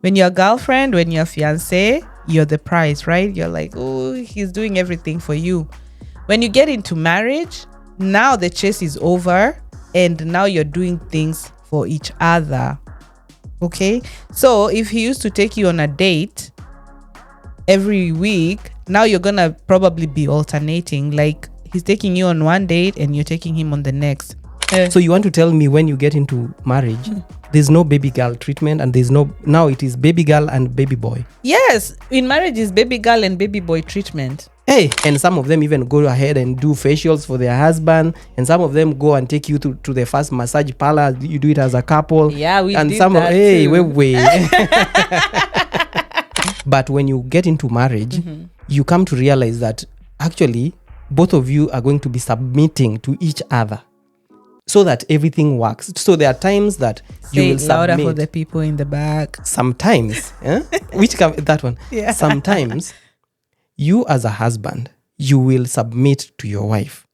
When you're a girlfriend, when you're a fiancé, you're the prize, right? You're like, oh, he's doing everything for you. When you get into marriage, now the chase is over and now you're doing things for each other. Okay? So if he used to take you on a date every week, now you're gonna probably be alternating. Like he's taking you on one date and you're taking him on the next. So you want to tell me when you get into marriage, there's no baby girl treatment and now it is baby girl and baby boy. Yes, in marriage is baby girl and baby boy treatment. Hey, and some of them even go ahead and do facials for their husband, and some of them go and take you to the first massage parlor. You do it as a couple. Yeah, we and did some that hey, too. wait. But when you get into marriage, you come to realize that actually both of you are going to be submitting to each other so that everything works. So there are times that you will louder submit. for the people in the back. Sometimes, that one. Yeah. Sometimes you as a husband, you will submit to your wife.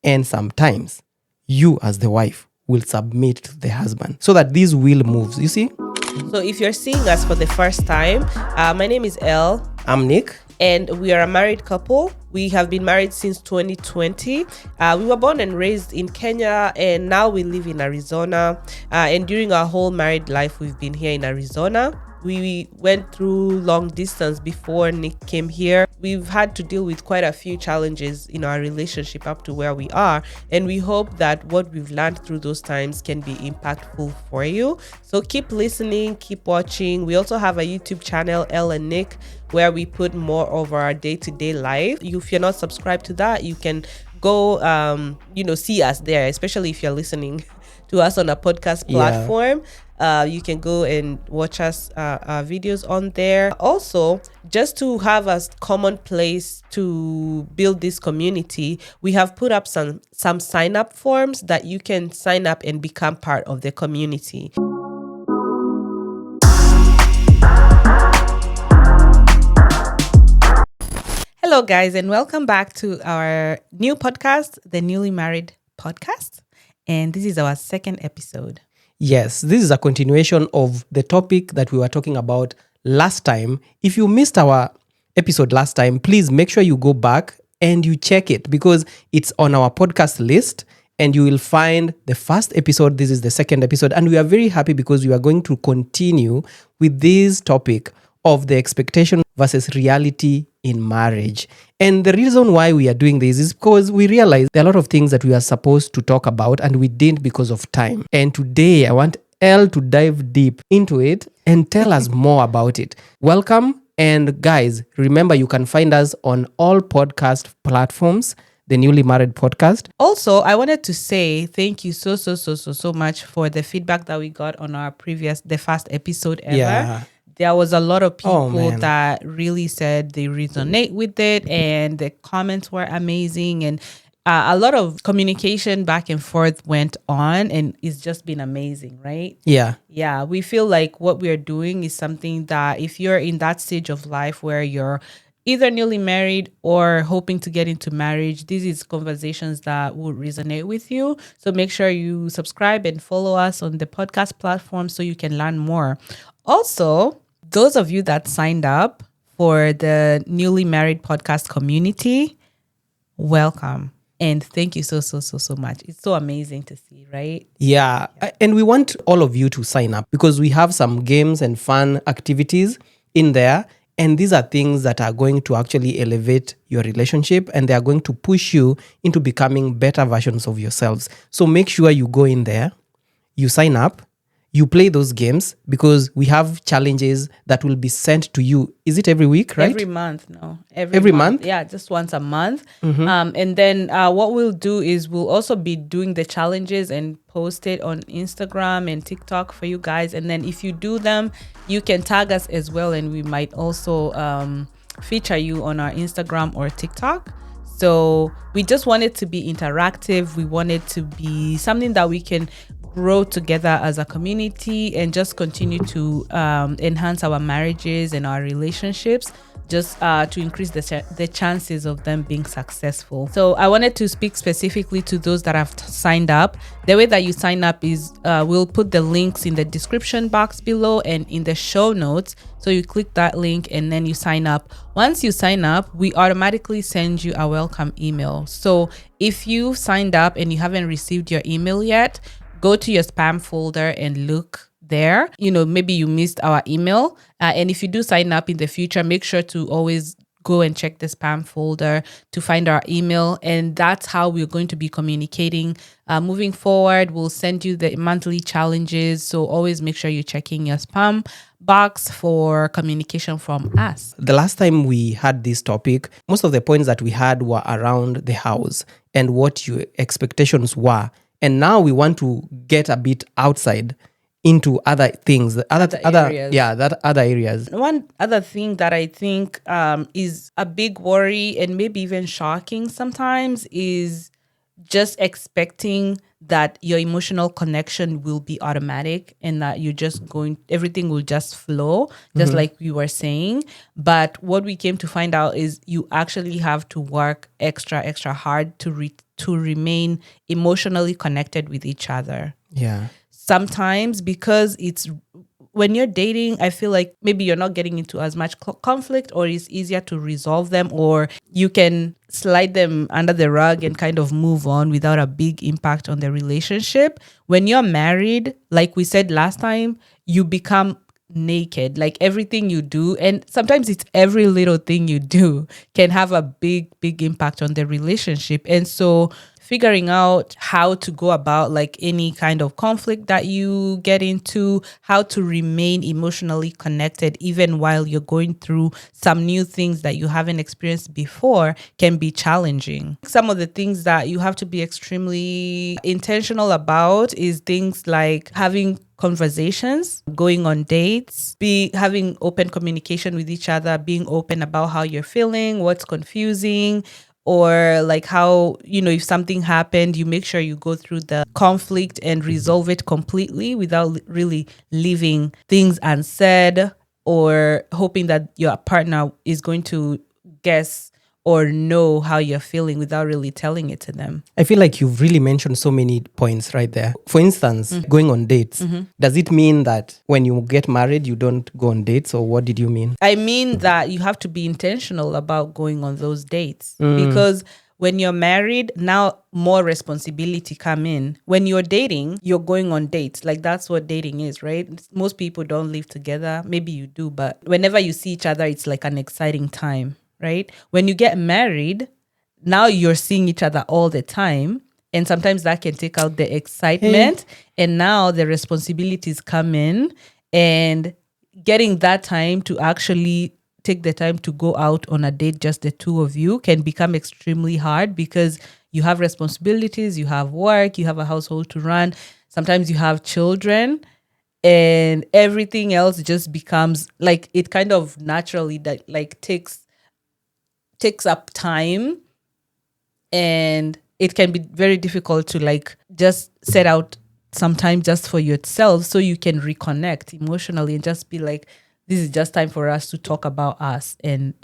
And sometimes you as the wife will submit to the husband so that these wheel moves. You see? So if you're seeing us for the first time, my name is Elle. I'm Nick. And we are a married couple. We have been married since 2020. We were born and raised in Kenya, and now we live in Arizona. And during our whole married life, we've been here in Arizona. We went through long distance before Nick came here. We've had to deal with quite a few challenges in our relationship up to where we are. And we hope that what we've learned through those times can be impactful for you. So keep listening, keep watching. We also have a YouTube channel, Elle and Nick, where we put more of our day-to-day life. If you're not subscribed to that, you can go, see us there, especially if you're listening to us on a podcast platform. You can go and watch us videos on there. Also, just to have a common place to build this community, we have put up some sign-up forms that you can sign up and become part of the community. Hello, guys, and welcome back to our new podcast, the Newly Married Podcast. And this is our second episode. Yes, this is a continuation of the topic that we were talking about last time. If you missed our episode last time, please make sure you go back and you check it because it's on our podcast list and you will find the first episode. This is the second episode. And we are very happy because we are going to continue with this topic of the expectation versus reality in marriage. And the reason why we are doing this is because we realize there are a lot of things that we are supposed to talk about and we didn't because of time. And today I want Elle to dive deep into it and tell us more about it. Welcome. And guys, remember you can find us on all podcast platforms, the Newly Married Podcast. Also, I wanted to say thank you so much for the feedback that we got on the first episode ever. Yeah. There was a lot of people that really said they resonate with it, and the comments were amazing, and a lot of communication back and forth went on, and it's just been amazing, right? Yeah, we feel like what we're doing is something that if you're in that stage of life where you're either newly married or hoping to get into marriage, this is conversations that will resonate with you. So make sure you subscribe and follow us on the podcast platform so you can learn more. Also, those of you that signed up for the Newly Married Podcast community, welcome. And thank you so much. It's so amazing to see, right? Yeah. And we want all of you to sign up because we have some games and fun activities in there. And these are things that are going to actually elevate your relationship and they are going to push you into becoming better versions of yourselves. So make sure you go in there, you sign up, you play those games because we have challenges that will be sent to you. Is it every week, right? Every month, no. Every month? Yeah, just once a month. Mm-hmm. And then what we'll do is we'll also be doing the challenges and post it on Instagram and TikTok for you guys. And then if you do them, you can tag us as well. And we might also feature you on our Instagram or TikTok. So we just want it to be interactive. We want it to be something that we can grow together as a community and just continue to enhance our marriages and our relationships. just to increase the chances of them being successful. So I wanted to speak specifically to those that have signed up. The way that you sign up is we'll put the links in the description box below and in the show notes. So you click that link and then you sign up. Once you sign up, we automatically send you a welcome email. So if you signed up and you haven't received your email yet, go to your spam folder and look there. Maybe you missed our email. And if you do sign up in the future, make sure to always go and check the spam folder to find our email. And that's how we're going to be communicating. Moving forward, we'll send you the monthly challenges. So always make sure you're checking your spam box for communication from us. The last time we had this topic, most of the points that we had were around the house and what your expectations were. And now we want to get a bit outside into other things, other areas. One other thing that I think is a big worry and maybe even shocking sometimes is just expecting that your emotional connection will be automatic and that everything will just flow, just like we were saying. But what we came to find out is you actually have to work extra hard to remain emotionally connected with each other. Yeah. Sometimes because when you're dating, I feel like maybe you're not getting into as much conflict, or it's easier to resolve them, or you can slide them under the rug and kind of move on without a big impact on the relationship. When you're married, like we said last time, you become naked. Like everything you do, and sometimes it's every little thing you do, can have a big impact on the relationship. And so figuring out how to go about like any kind of conflict that you get into, how to remain emotionally connected even while you're going through some new things that you haven't experienced before, can be challenging. Some of the things that you have to be extremely intentional about is things like having conversations, going on dates, having open communication with each other, being open about how you're feeling, what's confusing, or like how, if something happened, you make sure you go through the conflict and resolve it completely without really leaving things unsaid or hoping that your partner is going to guess or know how you're feeling without really telling it to them. I feel like you've really mentioned so many points right there. For instance, going on dates. Does it mean that when you get married, you don't go on dates, or what did you mean? I mean that you have to be intentional about going on those dates because when you're married, now more responsibility come in. When you're dating, you're going on dates. Like that's what dating is, right? Most people don't live together. Maybe you do, but whenever you see each other, it's like an exciting time. Right? When you get married, now you're seeing each other all the time. And sometimes that can take out the excitement. And now the responsibilities come in, and getting that time to actually take the time to go out on a date, just the two of you, can become extremely hard because you have responsibilities, you have work, you have a household to run. Sometimes you have children. And everything else just becomes like, it kind of naturally that like takes up time, and it can be very difficult to like just set out some time just for yourself so you can reconnect emotionally and just be like, this is just time for us to talk about us and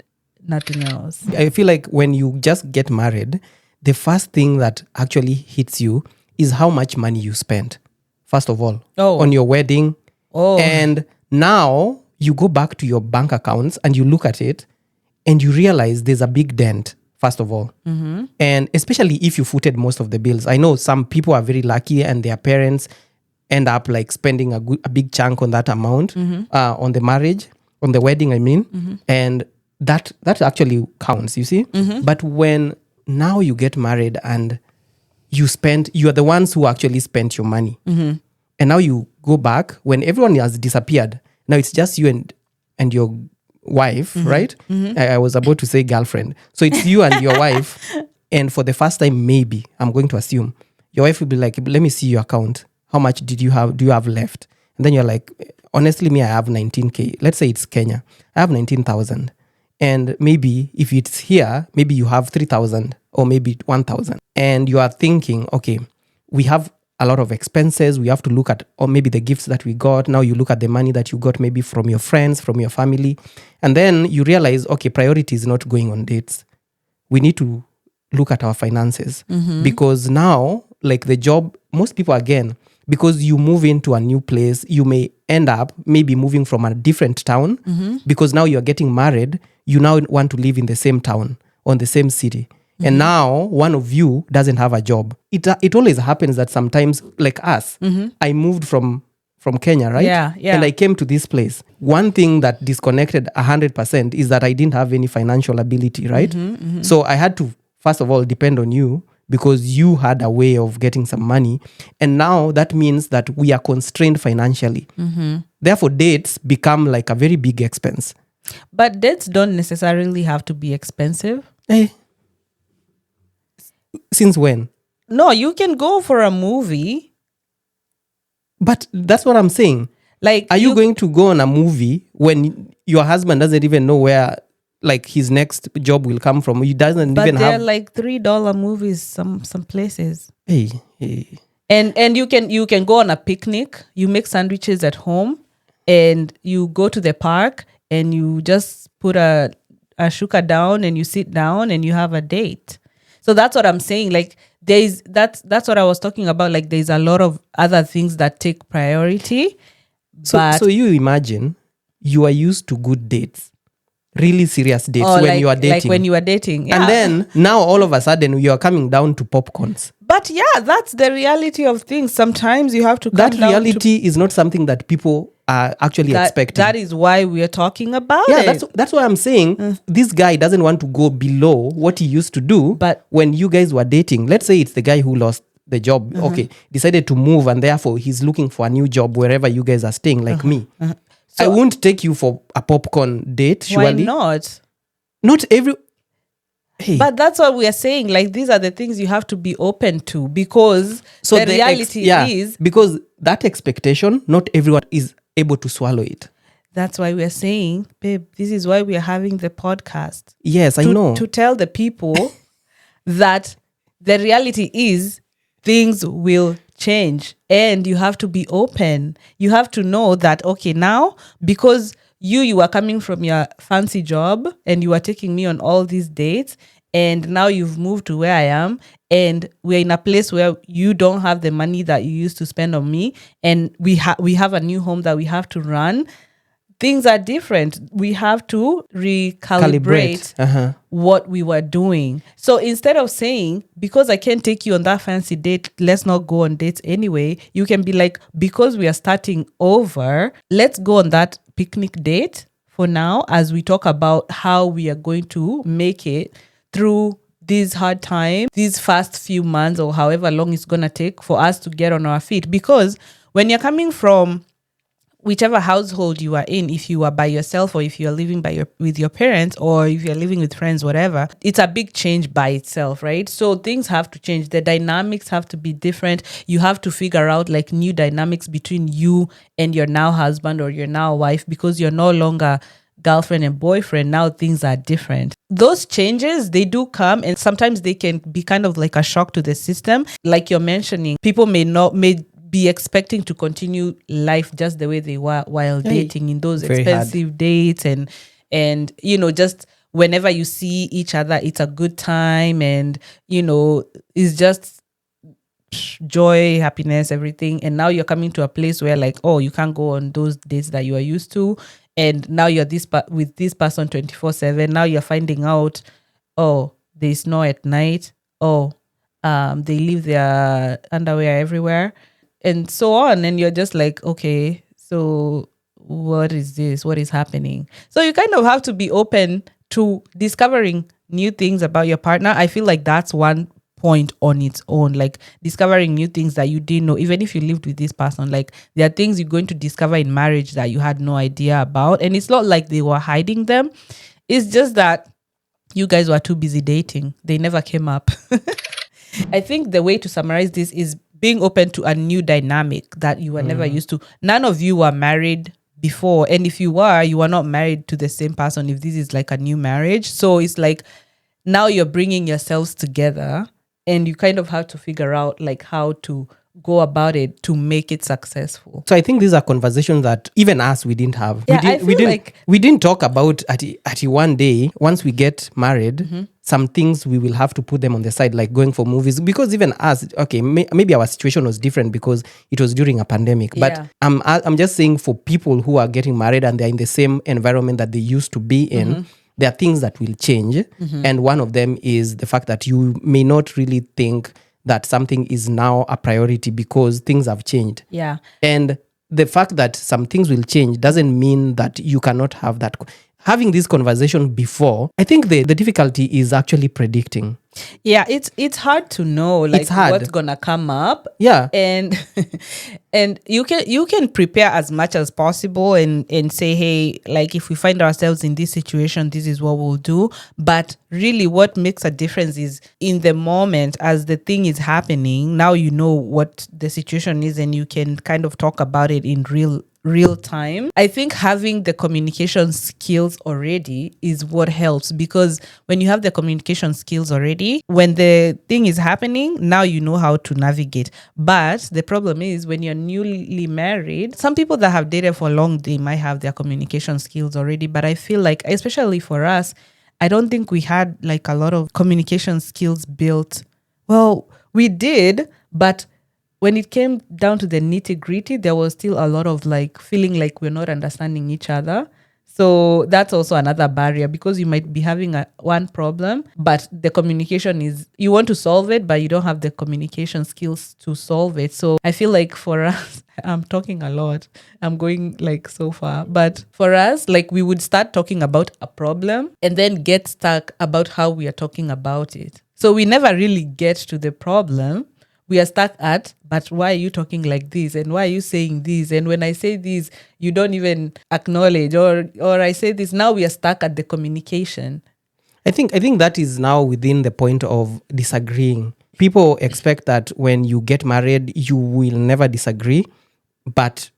nothing else. I feel like when you just get married, the first thing that actually hits you is how much money you spent, first of all, on your wedding. And now you go back to your bank accounts and you look at it, and you realize there's a big dent, first of all. And especially if you footed most of the bills. I know some people are very lucky and their parents end up like spending a big chunk on that amount on the marriage, on the wedding, I mean. And that actually counts, you see. But when now you get married and you are the ones who actually spent your money. And now you go back when everyone has disappeared. Now it's just you and your wife, right? I was about to say girlfriend. So it's you and your wife. And for the first time, maybe, I'm going to assume, your wife will be like, let me see your account. How much do you have left? And then you're like, honestly, I have 19K. Let's say it's Kenya. I have 19,000. And maybe if it's here, maybe you have 3,000 or maybe 1,000. And you are thinking, okay, we have a lot of expenses. We have to look at, or maybe the gifts that we got. Now you look at the money that you got maybe from your friends, from your family. And then you realize, okay, priority is not going on dates. We need to look at our finances because now, like the job, most people, again, because you move into a new place, you may end up maybe moving from a different town because now you're getting married. You now want to live in the same town or in the same city. And now one of you doesn't have a job. It always happens that sometimes, like us, I moved from Kenya, right? Yeah. And I came to this place. One thing that disconnected 100% is that I didn't have any financial ability, right? So I had to, first of all, depend on you because you had a way of getting some money. And now that means that we are constrained financially. Therefore, dates become like a very big expense. But dates don't necessarily have to be expensive. Since when? No, you can go for a movie. But that's what I'm saying. Like, are you going to go on a movie when your husband doesn't even know where like his next job will come from? He doesn't but even they're have like $3 movies some places. Hey. And you can go on a picnic, you make sandwiches at home, and you go to the park and you just put a shuka down and you sit down and you have a date. So that's what I'm saying. Like that's what I was talking about. Like there's a lot of other things that take priority. So you imagine you are used to good dates, really serious dates you are dating. Like when you are dating. Yeah. And then now all of a sudden you are coming down to popcorns. But yeah, that's the reality of things. Sometimes you have to come that down reality is not something that people are actually expecting. That is why we are talking about it. Yeah, that's why I'm saying this guy doesn't want to go below what he used to do. But when you guys were dating, let's say it's the guy who lost the job, decided to move, and therefore he's looking for a new job wherever you guys are staying, like me. So I won't take you for a popcorn date, surely. Why not? Not every... Hey. But that's what we are saying. Like, these are the things you have to be open to, because the reality is... Because that expectation, not everyone is able to swallow it. That's why we are saying, babe, this is why we are having the podcast. Yes, I know. To tell the people that the reality is things will change and you have to be open. You have to know that, okay, now, because you are coming from your fancy job and you are taking me on all these dates, and now you've moved to where I am, and we're in a place where you don't have the money that you used to spend on me, and we have a new home that we have to run. Things are different. We have to recalibrate what we were doing. So instead of saying, because I can't take you on that fancy date, let's not go on dates anyway, you can be like, because we are starting over, let's go on that picnic date for now, as we talk about how we are going to make it through these hard times, these first few months, or however long it's going to take for us to get on our feet. Because when you're coming from whichever household you are in, if you are by yourself or if you are living with your parents or if you're living with friends, whatever, it's a big change by itself, right? So things have to change. The dynamics have to be different. You have to figure out like new dynamics between you and your now husband or your now wife, because you're no longer girlfriend and boyfriend. Now things are different. Those changes, they do come, and sometimes they can be kind of like a shock to the system. Like you're mentioning, people may be expecting to continue life just the way they were while dating, in those expensive dates, and you know, just whenever you see each other, it's a good time, and you know, it's just joy, happiness, everything. And now you're coming to a place where like, oh, you can't go on those dates that you are used to, and now you're with this person 24/7. Now you're finding out, oh, they snore at night, oh, they leave their underwear everywhere, and so on. And you're just like, okay, so what is this? What is happening? So you kind of have to be open to discovering new things about your partner. I feel like that's one point on its own, like discovering new things that you didn't know. Even if you lived with this person, like there are things you're going to discover in marriage that you had no idea about. And it's not like they were hiding them. It's just that you guys were too busy dating. They never came up. I think the way to summarize this is being open to a new dynamic that you were never used to. None of you were married before. And if you were not married to the same person, if this is like a new marriage. So it's like now you're bringing yourselves together, and you kind of have to figure out like how to go about it to make it successful. So I think these are conversations that even us we didn't have. Yeah, I feel like- we didn't talk about at one day once we get married. Mm-hmm. Some things we will have to put them on the side, like going for movies, because even us, okay, maybe our situation was different because it was during a pandemic. Yeah. But I'm just saying, for people who are getting married and they're in the same environment that they used to be in, Mm-hmm. there are things that will change, and one of them is the fact that you may not really think that something is now a priority because things have changed. Yeah. And the fact that some things will change doesn't mean that you cannot have that. Having this conversation before, I think the difficulty is actually predicting. Yeah, it's hard to know like It's hard. what's gonna come up. Yeah. And and you can prepare as much as possible and say, hey, like if we find ourselves in this situation, this is what we'll do. But really what makes a difference is in the moment as the thing is happening, now you know what the situation is and you can kind of talk about it in real time. I think having the communication skills already is what helps, because when you have the communication skills already, when the thing is happening, now you know how to navigate. But the problem is when you're newly married, some people that have dated for long, they might have their communication skills already. But I feel like, especially for us, I don't think we had like a lot of communication skills built. Well, we did, but when it came down to the nitty gritty, there was still a lot of like feeling like we're not understanding each other. So that's also another barrier, because you might be having one problem, but the communication is, you want to solve it, but you don't have the communication skills to solve it. So I feel like for us, I'm talking a lot. I'm going like so far. But for us, like we would start talking about a problem and then get stuck about how we are talking about it. So we never really get to the problem. We are stuck at, but why are you talking like this? And why are you saying this? And when I say this, you don't even acknowledge, or I say this. Now we are stuck at the communication. I think that is now within the point of disagreeing. People expect that when you get married, you will never disagree, but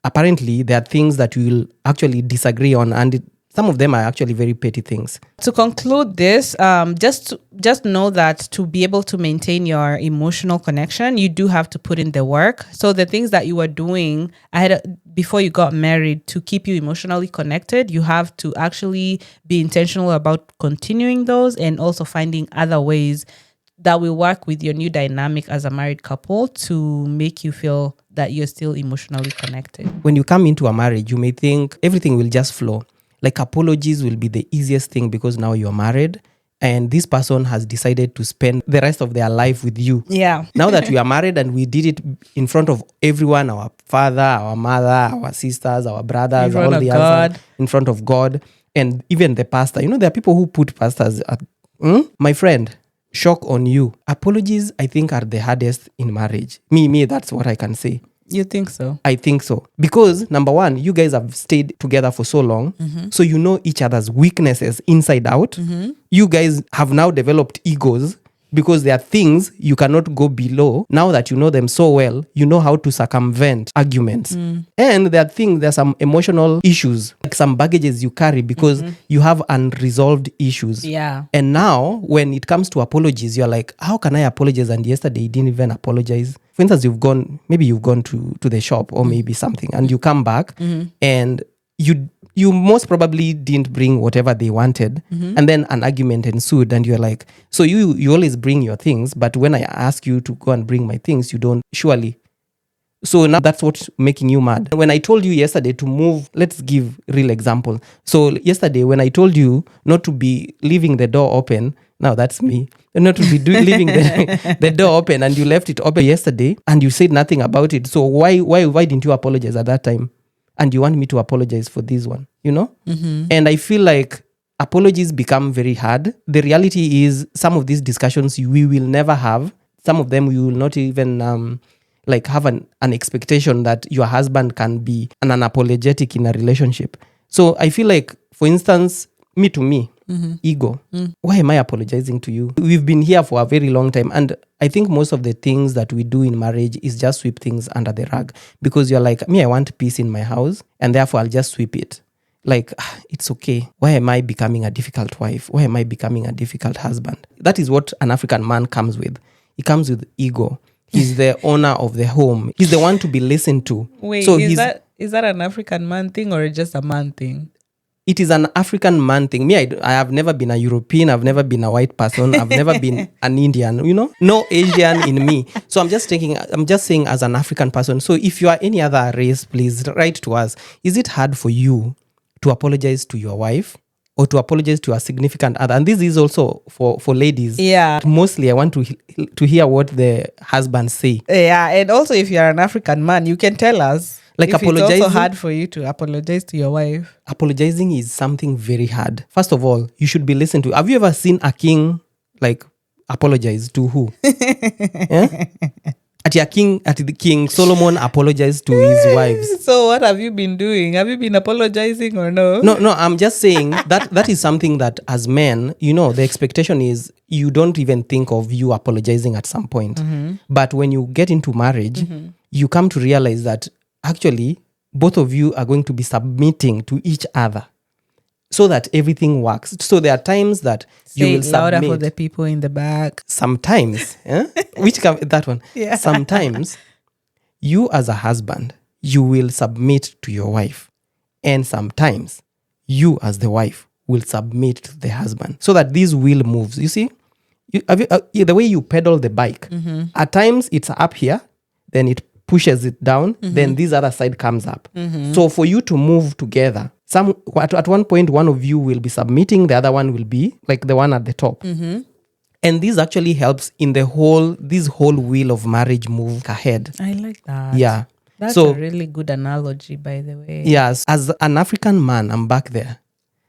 apparently there are things that you will actually disagree on, and some of them are actually very petty things. To conclude this, just know that to be able to maintain your emotional connection, you do have to put in the work. So the things that you were doing before you got married to keep you emotionally connected, you have to actually be intentional about continuing those and also finding other ways that will work with your new dynamic as a married couple to make you feel that you're still emotionally connected. When you come into a marriage, you may think everything will just flow. Like apologies will be the easiest thing because now you're married and this person has decided to spend the rest of their life with you. Yeah. Now that we are married and we did it in front of everyone, our father, our mother, our sisters, our brothers, all the others, in front of God, and even the pastor. You know, there are people who put pastors at, my friend, shock on you. Apologies, I think, are the hardest in marriage. Me, that's what I can say. You think so? I think so. Because number one, you guys have stayed together for so long. So you know each other's weaknesses inside out. You guys have now developed egos because there are things you cannot go below. Now that you know them so well, you know how to circumvent arguments. And there are some emotional issues, like some baggages you carry because you have unresolved issues. Yeah. And now when it comes to apologies, you're like, how can I apologize? And yesterday you didn't even apologize. For instance, you've gone to the shop or maybe something, and you come back and you most probably didn't bring whatever they wanted, and then an argument ensued, and you're like, so you always bring your things, but when I ask you to go and bring my things, you don't, surely. So now that's what's making you mad. When I told you yesterday to move, let's give real example. So yesterday when I told you not to be leaving the door open, now that's me, not to be leaving the door open, and you left it open yesterday and you said nothing about it. So why didn't you apologize at that time? And you want me to apologize for this one, you know? And I feel like apologies become very hard. The reality is some of these discussions we will never have. Some of them we will not even like have an expectation that your husband can be unapologetic in a relationship. So I feel like, for instance, me, ego. Why am I apologizing to you? We've been here for a very long time. And I think most of the things that we do in marriage is just sweep things under the rug. Because you're like, me, I want peace in my house, and therefore I'll just sweep it. Like, it's okay. Why am I becoming a difficult wife? Why am I becoming a difficult husband? That is what an African man comes with. He comes with ego. He's the owner of the home. He's the one to be listened to. Wait, So is that an African man thing or just a man thing? it is an African man thing. Me, I have never been a European. I've never been a white person. I've never been an Indian, no Asian in me. So I'm just saying as an African person. So if you are any other race, please write to us. Is it hard for you to apologize to your wife or to apologize to a significant other? And this is also for ladies. Yeah. Mostly I want to hear what the husbands say. Yeah, and also if you're an African man, you can tell us. Like if it's apologizing. also hard for you to apologize to your wife. Apologizing is something very hard. First of all, you should be listened to. Have you ever seen a king like apologize to who? Yeah? At the king Solomon apologized to his wives. So what have you been doing? Have you been apologizing or no? No, I'm just saying that is something that as men, the expectation is you don't even think of you apologizing at some point. Mm-hmm. But when you get into marriage, you come to realize that actually both of you are going to be submitting to each other so that everything works. So there are times that you will louder submit. for the people in the back. Sometimes, that one. Yeah. Sometimes you as a husband, you will submit to your wife. And sometimes you as the wife will submit to the husband so that this wheel moves. You see, the way you pedal the bike, at times it's up here, then it pushes it down, then this other side comes up. So for you to move together, at one point, one of you will be submitting, the other one will be like the one at the top. And this actually helps in this whole wheel of marriage move ahead. I like that. Yeah. That's a really good analogy, by the way. Yes. As an African man, I'm back there.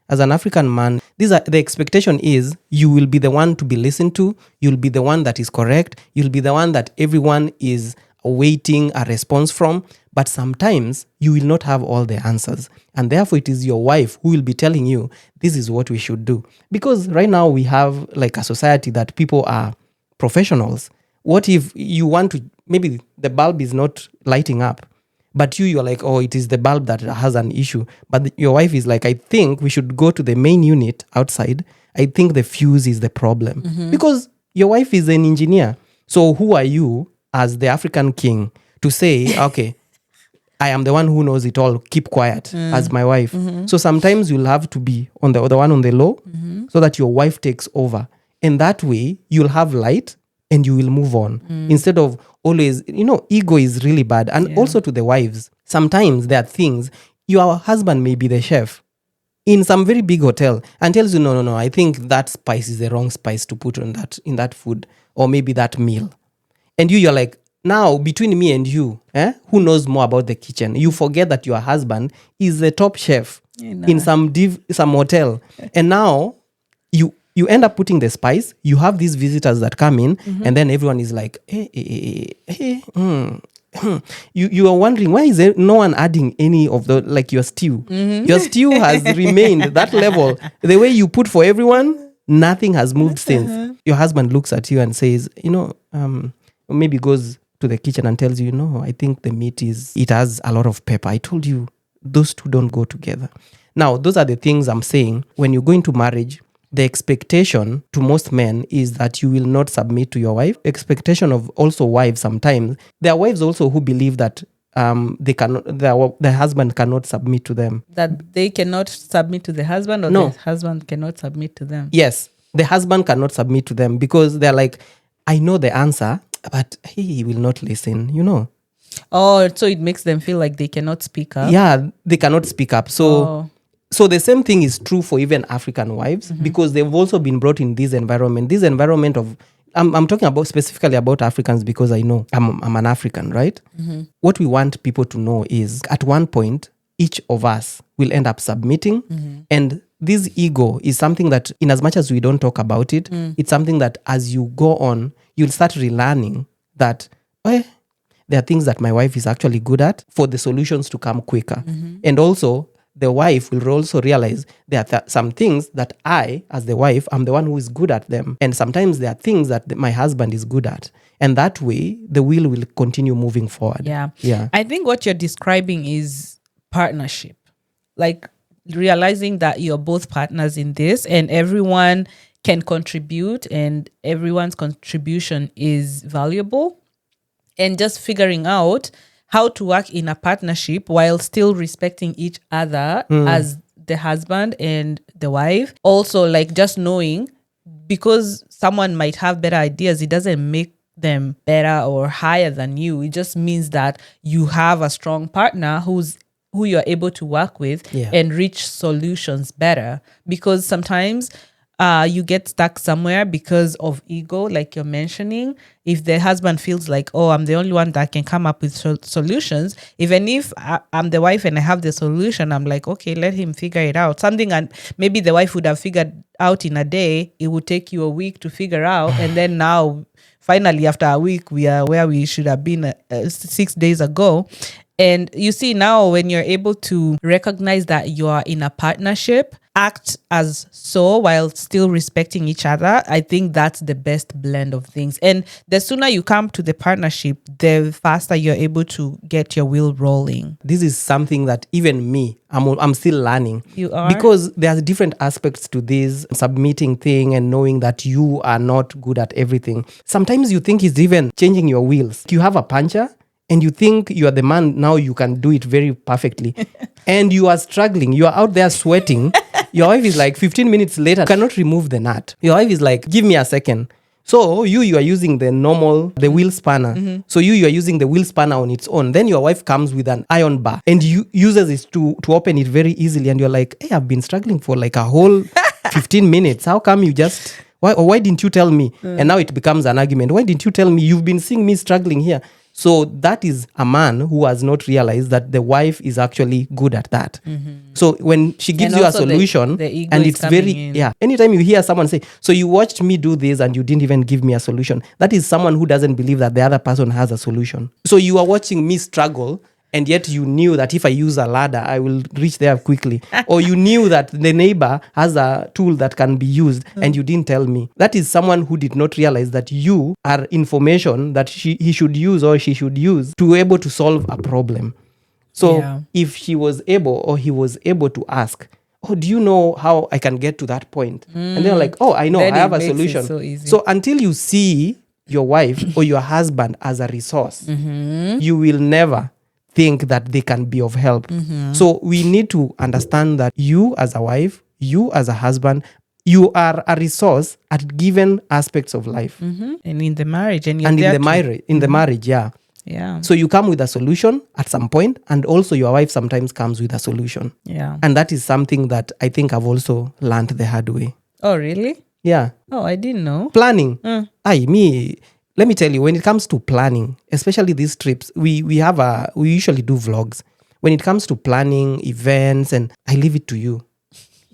As an African man, the expectation is you will be the one to be listened to. You'll be the one that is correct. You'll be the one that everyone is awaiting a response from. But sometimes you will not have all the answers. And therefore, it is your wife who will be telling you, this is what we should do. Because right now we have like a society that people are professionals. What if you want to, maybe the bulb is not lighting up, but you're like, oh, it is the bulb that has an issue. But your wife is like, I think we should go to the main unit outside. I think the fuse is the problem. Because your wife is an engineer. So who are you as the African king to say, okay, I am the one who knows it all, keep quiet as my wife. So sometimes you'll have to be on the one on the low so that your wife takes over. And that way you'll have light and you will move on. Instead of always, ego is really bad. And also to the wives, sometimes there are things, your husband may be the chef in some very big hotel and tells you, no, I think that spice is the wrong spice to put in that food or maybe that meal. And you're like, now between me and you, who knows more about the kitchen? You forget that your husband is the top chef in some hotel. And now you end up putting the spice. You have these visitors that come in and then everyone is like, You are wondering, why is there no one adding any of your stew? Your stew has remained that level. The way you put for everyone, nothing has moved since. Your husband looks at you and says, maybe goes to the kitchen and tells you, I think the meat it has a lot of pepper. I told you, those two don't go together. Now, those are the things I'm saying. When you go into marriage, the expectation to most men is that you will not submit to your wife. Expectation of also wives sometimes. There are wives also who believe that the husband cannot submit to them. That they cannot submit to the husband or the husband cannot submit to them? Yes, the husband cannot submit to them because they're like, I know the answer, but he will not listen, Oh, so it makes them feel like they cannot speak up? Yeah, they cannot speak up. So the same thing is true for even African wives because they've also been brought in this environment of, I'm talking about specifically about Africans because I know I'm an African, right? What we want people to know is at one point, each of us will end up submitting and this ego is something that in as much as we don't talk about it, it's something that as you go on, you'll start relearning that, there are things that my wife is actually good at for the solutions to come quicker. And also, the wife will also realize there are some things that I, as the wife, I'm the one who is good at them. And sometimes there are things that my husband is good at. And that way, the wheel will continue moving forward. Yeah. I think what you're describing is partnership. Like realizing that you're both partners in this and everyone can contribute and everyone's contribution is valuable. and just figuring out how to work in a partnership while still respecting each other as the husband and the wife. Also, like, just knowing, because someone might have better ideas, it doesn't make them better or higher than you. It just means that you have a strong partner who you're able to work with and reach solutions better. Because sometimes you get stuck somewhere because of ego, like you're mentioning. If the husband feels like, oh, I'm the only one that can come up with solutions, even if I'm the wife and I have the solution, I'm like, okay, let him figure it out. Something, and maybe the wife would have figured out in a day, it would take you a week to figure out. And then now, finally, after a week, we are where we should have been 6 days ago. And you see, now when you're able to recognize that you are in a partnership, act as so while still respecting each other, I think that's the best blend of things. And the sooner you come to the partnership, the faster you're able to get your wheel rolling. This is something that even me, I'm still learning. You are? Because there's different aspects to this submitting thing and knowing that you are not good at everything. Sometimes you think it's even changing your wheels. You have a puncher and you think you are the man, now you can do it very perfectly. And you are struggling. You are out there sweating. Your wife is like 15 minutes later, cannot remove the nut. Your wife is like, give me a second. So you are using the wheel spanner. So you are using the wheel spanner on its own. Then your wife comes with an iron bar and you uses it to open it very easily. And you're like, hey, I've been struggling for like a whole 15 minutes. How come you just, why didn't you tell me? And now it becomes an argument. Why didn't you tell me? You've been seeing me struggling here. So that is a man who has not realized that the wife is actually good at that. So when she gives you a solution, the ego and is it's very, in. anytime you hear someone say, so you watched me do this and you didn't even give me a solution, that is someone who doesn't believe that the other person has a solution. So you are watching me struggle, and yet you knew that if I use a ladder, I will reach there quickly. Or you knew that the neighbor has a tool that can be used and you didn't tell me. That is someone who did not realize that you are information that he should use or she should use to be able to solve a problem. So if she was able or he was able to ask, oh, do you know how I can get to that point? And they're like, oh, I know, Then I have it a makes it solution. so So until you see your wife or your husband as a resource, you will never think that they can be of help. So we need to understand that you as a wife, you as a husband, you are a resource at given aspects of life. And in the marriage, and In the marriage, yeah. So you come with a solution at some point, and also your wife sometimes comes with a solution. Yeah. And that is something that I think I've also learned the hard way. Oh, really? Yeah. Oh, I didn't know. Planning. Let me tell you, when it comes to planning, especially these trips, we usually do vlogs. When it comes to planning events, and I leave it to you.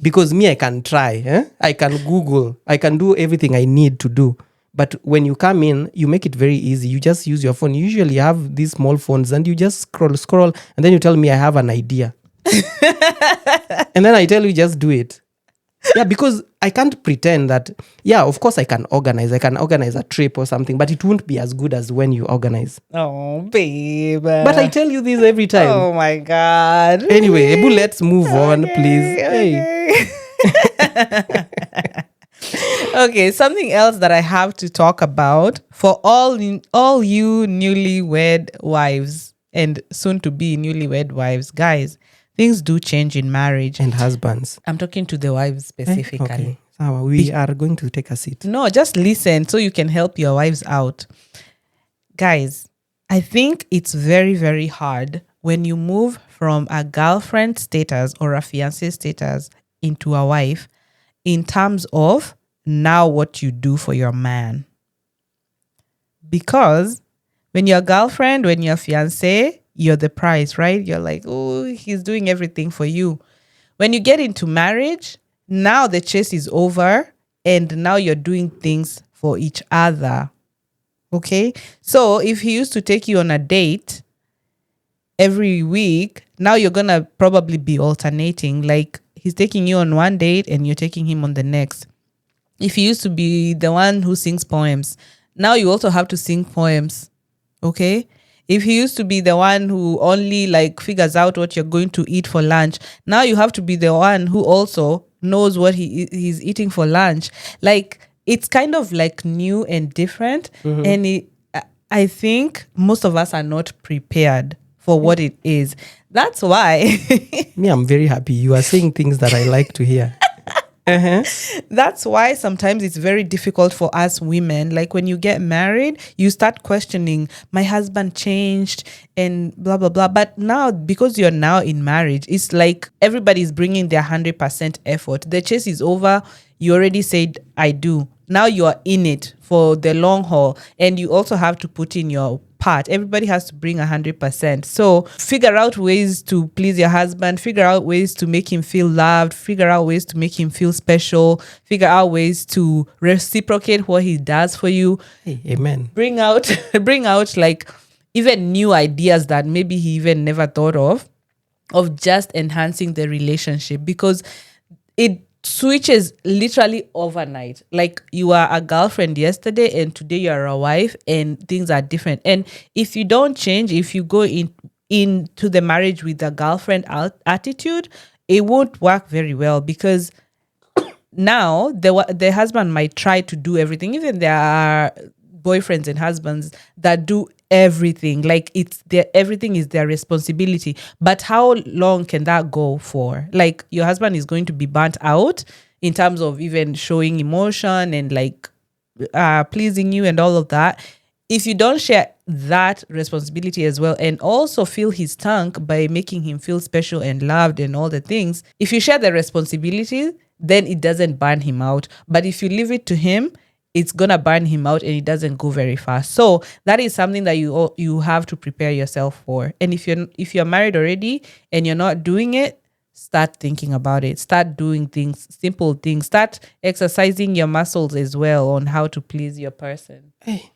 Because me, I can try. I can Google. I can do everything I need to do. But when you come in, you make it very easy. You just use your phone. You usually have these small phones and you just scroll. And then you tell me I have an idea. And then I tell you, just do it. Yeah, because I can't pretend that, of course I can organize. I can organize a trip or something, but it won't be as good as when you organize. Oh, babe. But I tell you this every time. Oh, my God. Anyway, Ebu, let's move on, please. Okay. Okay, something else that I have to talk about for all you newlywed wives and soon to be newlywed wives, guys. Things do change in marriage. And husbands. I'm talking to the wives specifically. Okay. So we are going to take a seat. No, just listen so you can help your wives out. Guys, I think it's very, very hard when you move from a girlfriend status or a fiancé status into a wife in terms of now what you do for your man. Because when you're a girlfriend, when you're a fiancé, you're the prize, right? You're like, oh, he's doing everything for you. When you get into marriage, now the chase is over and now you're doing things for each other. Okay? So if he used to take you on a date every week, now you're going to probably be alternating. Like he's taking you on one date and you're taking him on the next. If he used to be the one who sings poems, now you also have to sing poems. Okay? If he used to be the one who only like figures out what you're going to eat for lunch, now you have to be the one who also knows what he's eating for lunch. Like it's kind of like new and different. And I think most of us are not prepared for what it is. That's why. Me, I'm very happy. You are saying things that I like to hear. Uh-huh. That's why sometimes it's very difficult for us women. Like when you get married, you start questioning, my husband changed and blah, blah, blah. But now, because you're now in marriage, it's like everybody's bringing their 100% effort. The chase is over. You already said, I do. Now you are in it for the long haul. And you also have to put in your part. Everybody has to bring 100%. So figure out ways to please your husband, figure out ways to make him feel loved, figure out ways to make him feel special, figure out ways to reciprocate what he does for you. Hey, amen. Bring out like even new ideas that maybe he even never thought of just enhancing the relationship, because it switches literally overnight. Like you are a girlfriend yesterday and today you're a wife, and things are different. And if you don't change, if you go into the marriage with a girlfriend attitude, it won't work very well, because now the husband might try to do everything. Even there are boyfriends and husbands that do everything, like everything is their responsibility. But how long can that go for? Like your husband is going to be burnt out in terms of even showing emotion and like pleasing you and all of that. If you don't share that responsibility as well, and also fill his tank by making him feel special and loved and all the things, if you share the responsibility, then it doesn't burn him out. But if you leave it to him, it's gonna burn him out and it doesn't go very fast. So that is something that you have to prepare yourself for. And if you're married already and you're not doing it, start thinking about it. Start doing things, simple things. Start exercising your muscles as well on how to please your person. Hey.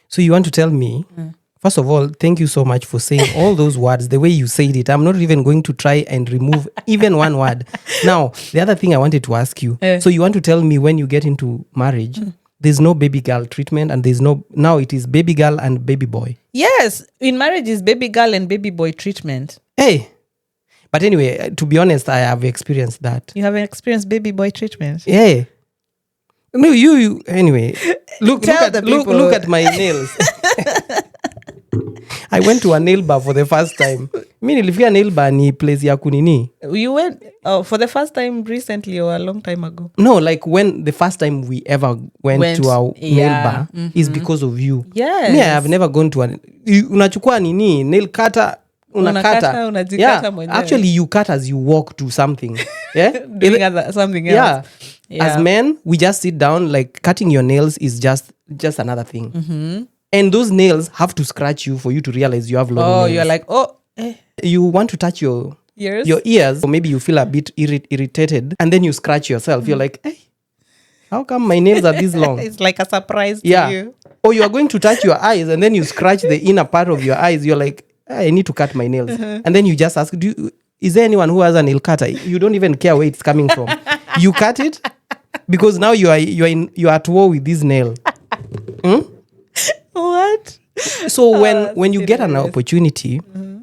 So you want to tell me, first of all, thank you so much for saying all those words the way you said it. I'm not even going to try and remove even one word. Now, the other thing I wanted to ask you, so you want to tell me when you get into marriage, there's no baby girl treatment, and now it is baby girl and baby boy. Yes, in marriage is baby girl and baby boy treatment. Hey, but anyway, to be honest, I have experienced that. You have experienced baby boy treatment? Yeah. No, you anyway. Look at my nails. I went to a nail bar for the first time. Mi nilifika nail bar ni place ya kunini. You went for the first time recently or a long time ago? No, like when the first time we ever went to a nail bar is because of you. Yes. Me, I have never gone to unachukua nini nail cutter. Unakata. Unajikata mwenyewe. Actually, you cut as you walk to something. Yeah, doing something else. Yeah. As men, we just sit down. Like cutting your nails is just another thing. Mm-hmm. And those nails have to scratch you for you to realize you have long nails. Oh, you're like, You want to touch your ears, or maybe you feel a bit irritated, and then you scratch yourself. You're like, hey, how come my nails are this long? It's like a surprise to you. Or you are going to touch your eyes, and then you scratch the inner part of your eyes. You're like, I need to cut my nails. And then you just ask, is there anyone who has a nail cutter? You don't even care where it's coming from. You cut it because now you are at war with this nail. What? So when you get an opportunity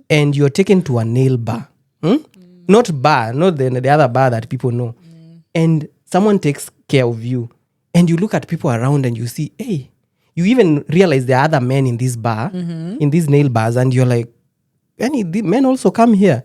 and you're taken to a nail bar, not the other bar that people know, and someone takes care of you, and you look at people around and you see, hey, you even realize there are other men in this bar, in these nail bars, and you're like, any men also come here?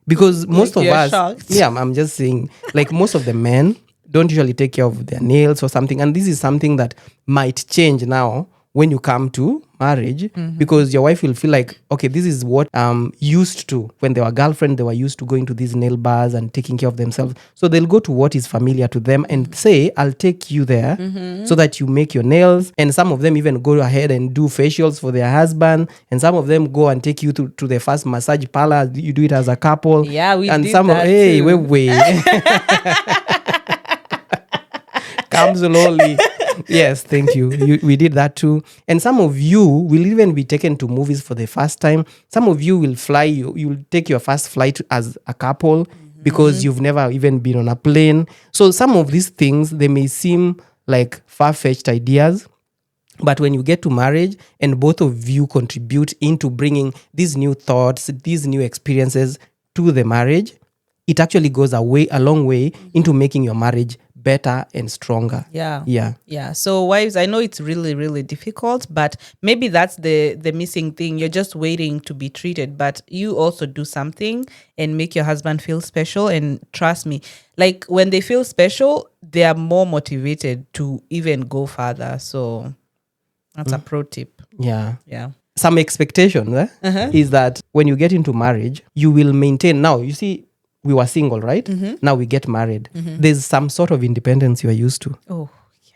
Because most of us, shocked. I'm just saying, like most of the men don't usually take care of their nails or something. And this is something that might change now when you come to marriage, because your wife will feel like, okay, this is what used to, when they were girlfriend, they were used to going to these nail bars and taking care of themselves. So they'll go to what is familiar to them and say, I'll take you there so that you make your nails. And some of them even go ahead and do facials for their husband. And some of them go and take you to the first massage parlor. You do it as a couple. Yeah, we and did some that hey, too. wait. Come slowly. Yes, thank you. We did that too. And some of you will even be taken to movies for the first time. Some of you will fly. You'll take your first flight as a couple because you've never even been on a plane. So some of these things, they may seem like far-fetched ideas. But when you get to marriage and both of you contribute into bringing these new thoughts, these new experiences to the marriage, it actually goes a long way into making your marriage better and stronger. Yeah. Yeah. Yeah. So wives, I know it's really, really difficult, but maybe that's the missing thing. You're just waiting to be treated, but you also do something and make your husband feel special. And trust me, like when they feel special, they are more motivated to even go further. So that's a pro tip. Yeah. Yeah. Some expectation is that when you get into marriage, you will maintain. Now, you see, we were single, right? Now we get married. There's some sort of independence you are used to. Oh,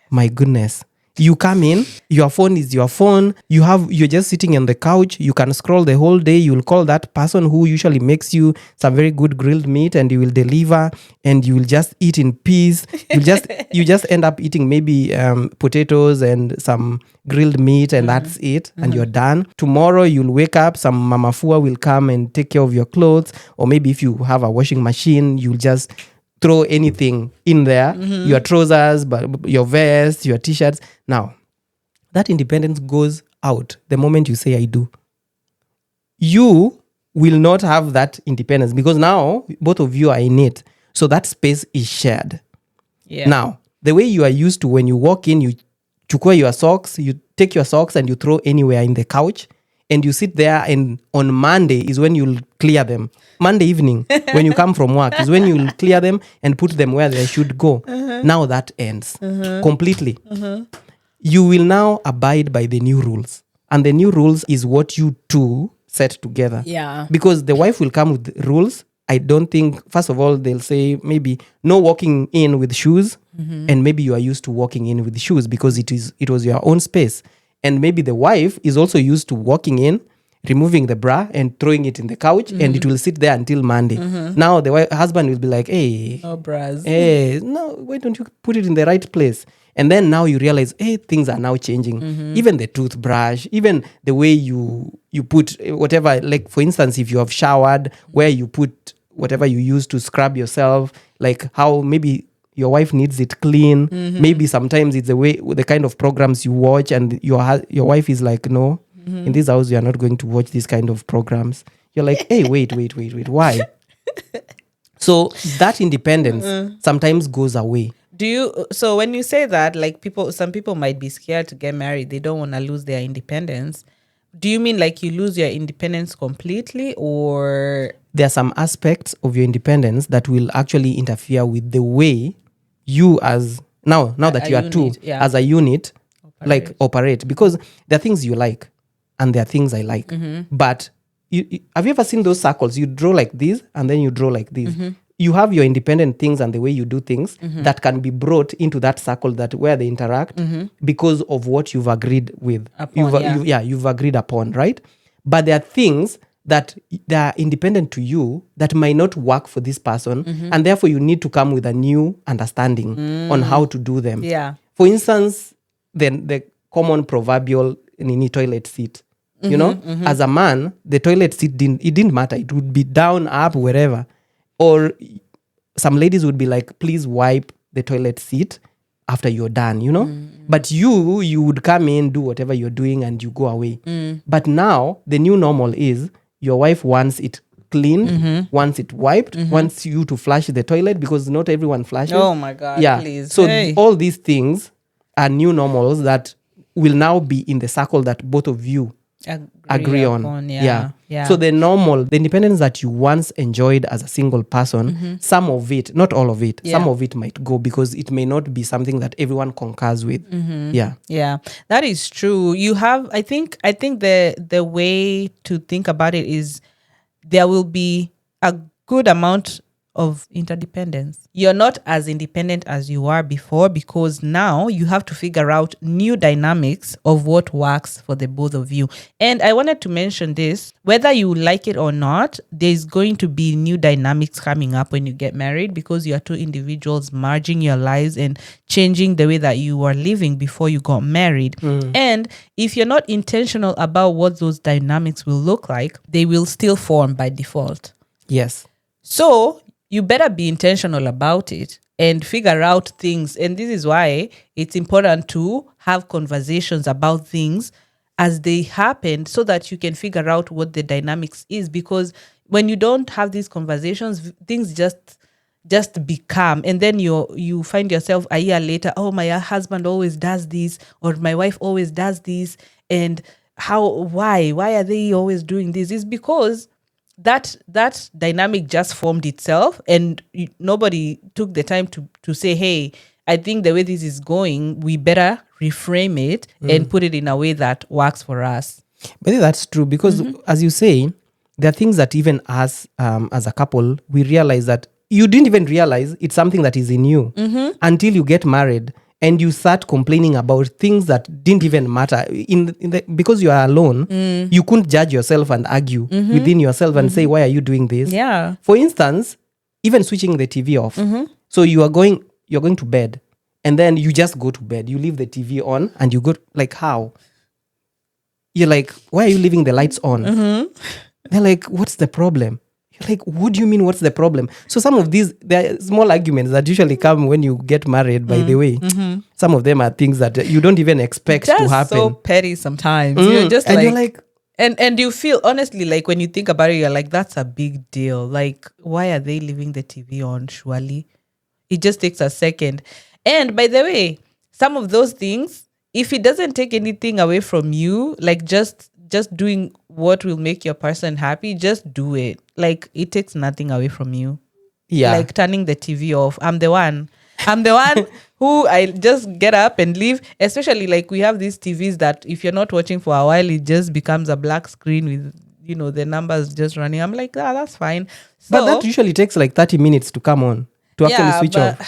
My goodness. You come in, your phone is your phone. You're just sitting on the couch. You can scroll the whole day. You'll call that person who usually makes you some very good grilled meat, and you will deliver, and you will just eat in peace. You just end up eating maybe potatoes and some grilled meat, and that's it, and you're done. Tomorrow you'll wake up, some mama fua will come and take care of your clothes, or maybe if you have a washing machine, you'll just throw anything in there, your trousers, but your vest, your t-shirts. Now, that independence goes out the moment you say I do. You will not have that independence because now both of you are in it. So that space is shared. yeah. Now, the way you are used to, when you walk in, you chukua your socks, you take your socks and you throw anywhere in the couch, and you sit there, and on Monday is when you'll clear them. Monday evening, when you come from work, is when you'll clear them and put them where they should go. Now that ends completely. You will now abide by the new rules. And the new rules is what you two set together. Yeah. Because the wife will come with rules. I don't think, first of all, they'll say maybe no walking in with shoes. And maybe you are used to walking in with shoes because it was your own space. And maybe the wife is also used to walking in, removing the bra and throwing it in the couch, and it will sit there until Monday. Now the husband will be like, hey, No bras. hey, no, why don't you put it in the right place? And then now you realize, hey, things are now changing. Even the toothbrush, even the way you put whatever, like for instance, if you have showered, where you put whatever you use to scrub yourself, like how maybe your wife needs it clean. Maybe sometimes it's the kind of programs you watch, and your wife is like, no, in this house you are not going to watch this kind of programs. You're like, hey, wait, why? So that independence sometimes goes away. So when you say that, like some people might be scared to get married, they don't want to lose their independence. Do you mean like you lose your independence completely, or there are some aspects of your independence that will actually interfere with the way you as now that you are two as a unit operate, because there are things you like and there are things I like. But have you ever seen those circles? You draw like this and then you draw like this. You have your independent things and the way you do things that can be brought into that circle that where they interact because of what you've agreed with. You've agreed upon, right? But there are things that they are independent to you that might not work for this person, and therefore you need to come with a new understanding on how to do them. Yeah. For instance, the common proverbial nini toilet seat. You know, as a man, the toilet seat didn't matter. It would be down, up, wherever. Or some ladies would be like, please wipe the toilet seat after you're done, you know? But you would come in, do whatever you're doing, and you go away. But now, the new normal is your wife wants it cleaned, wants it wiped, wants you to flush the toilet because not everyone flushes. Oh my God, please. So all these things are new normals that will now be in the circle that both of you agree on. Yeah. So the independence that you once enjoyed as a single person, some of it, not all of it, some of it might go because it may not be something that everyone concurs with. Yeah, that is true. You have, I think the way to think about it is there will be a good amount of interdependence. You're not as independent as you were before because now you have to figure out new dynamics of what works for the both of you. And I wanted to mention this, whether you like it or not, there's going to be new dynamics coming up when you get married because you are two individuals merging your lives and changing the way that you were living before you got married. And if you're not intentional about what those dynamics will look like, they will still form by default. Yes. So you better be intentional about it and figure out things. And this is why it's important to have conversations about things as they happen so that you can figure out what the dynamics is. Because when you don't have these conversations, things just just become, and then you find yourself a year later, oh, my husband always does this, or my wife always does this, and why are they always doing this? Is because that dynamic just formed itself, and nobody took the time to say, hey, I think the way this is going, we better reframe it and put it in a way that works for us. But that's true because, as you say, there are things that even as a couple, we realize that you didn't even realize it's something that is in you until you get married and you start complaining about things that didn't even matter. Because you are alone, you couldn't judge yourself and argue within yourself and say, why are you doing this? Yeah. For instance, even switching the TV off. So you're going to bed and then you just go to bed. You leave the TV on and you go, like, how? You're like, why are you leaving the lights on? They're like, what's the problem? You're like, what do you mean, what's the problem? So some of these, there are small arguments that usually come when you get married, by the way. Some of them are things that you don't even expect just to happen. so petty sometimes. You're just and like, you're like, and you feel, honestly, like when you think about it, you're like, that's a big deal. Like, why are they leaving the TV on? Surely it just takes a second. And by the way, some of those things, if it doesn't take anything away from you, like just doing what will make your person happy, just do it. Like, it takes nothing away from you. yeah. Like turning the TV off. I'm the one who I just get up and leave. Especially like we have these TVs that if you're not watching for a while, it just becomes a black screen with, the numbers just running. I'm like, that's fine. So, But that usually takes like 30 minutes to come on, to actually switch off.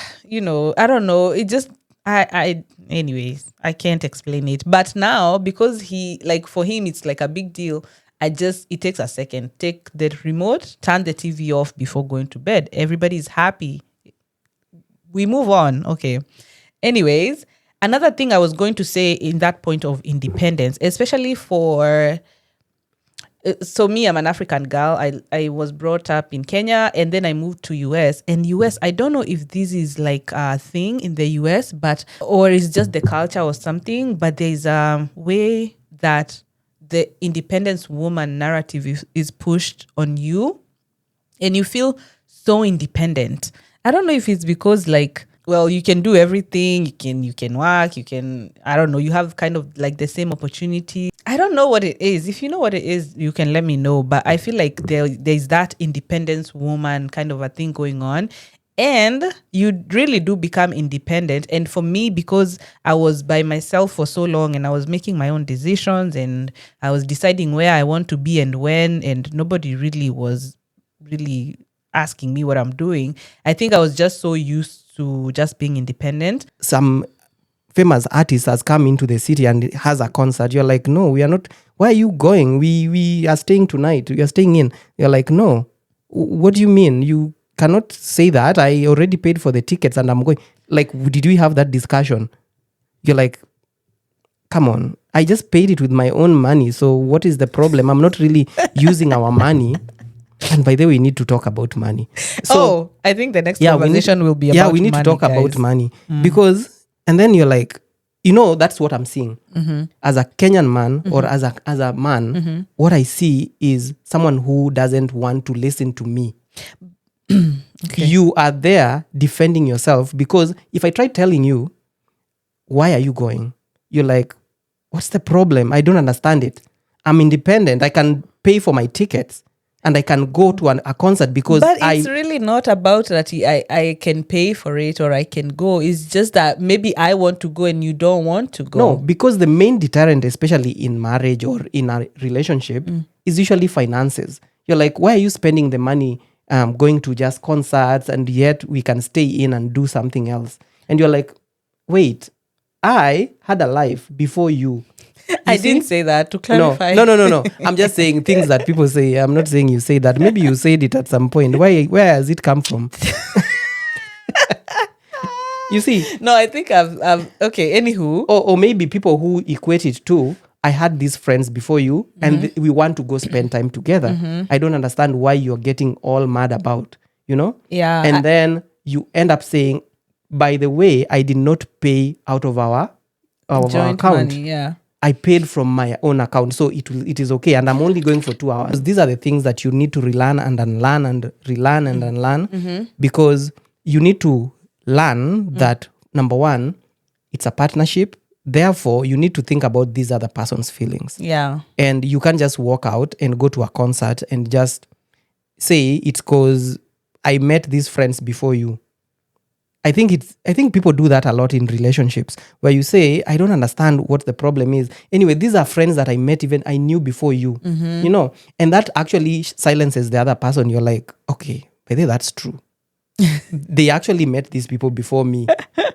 I don't know. It just, anyways, I can't explain it. But now, because for him, it's like a big deal. It takes a second. Take the remote, turn the TV off before going to bed. Everybody's happy. We move on. Okay. Anyways, another thing I was going to say in that point of independence, especially for, so me, I'm an African girl. I was brought up in Kenya and then I moved to US. And US, I don't know if this is like a thing in the US, or it's just the culture or something, but there's a way that the independence woman narrative is pushed on you and you feel so independent. I don't know if it's because you can do everything, you can work, I don't know, you have kind of like the same opportunity. I don't know what it is. If you know what it is, you can let me know. But I feel like there's that independence woman kind of a thing going on. And you really do become independent. And for me, because I was by myself for so long and I was making my own decisions and I was deciding where I want to be and when, and nobody really was really asking me what I'm doing. I think I was just so used to just being independent. Some famous artist has come into the city and has a concert. You're like, no, we are not. Why are you going? We are staying tonight. We are staying in. You're like, no. What do you mean? You cannot say that. I already paid for the tickets and I'm going. Like, did we have that discussion? You're like, come on. I just paid it with my own money. So what is the problem? I'm not really using our money. And by the way, we need to talk about money. So, I think the next conversation will be about money. Yeah, we need to talk about money. Because, and then you're like, that's what I'm seeing. As a Kenyan man or as a man, what I see is someone who doesn't want to listen to me. Okay. You are there defending yourself because if I try telling you, why are you going? You're like, what's the problem? I don't understand it. I'm independent. I can pay for my tickets and I can go to a concert because it's really not about that I can pay for it or I can go. It's just that maybe I want to go and you don't want to go. No, because the main deterrent, especially in marriage or in a relationship, is usually finances. You're like, why are you spending the money going to just concerts and yet we can stay in and do something else? And you're like, wait, I had a life before you. I didn't say that, to clarify. No. I'm just saying things that people say. I'm not saying you say that. Maybe you said it at some point. Where has it come from? You see? No, I think I've okay, anywho. Or maybe people who equate it to, I had these friends before you and we want to go spend time together. I don't understand why you're getting all mad about, Yeah. And then you end up saying, by the way, I did not pay out of our joint account. Money, yeah. I paid from my own account, so it is okay. And I'm only going for 2 hours. These are the things that you need to relearn and unlearn and relearn and unlearn because you need to learn that, number one, it's a partnership. Therefore, you need to think about this other person's feelings. Yeah. And you can't just walk out and go to a concert and just say it's because I met these friends before you. I think people do that a lot in relationships, where you say, I don't understand what the problem is. Anyway, these are friends that I met, even I knew before you. You know, and that actually silences the other person. You're like, okay, by the way, that's true. They actually met these people before me.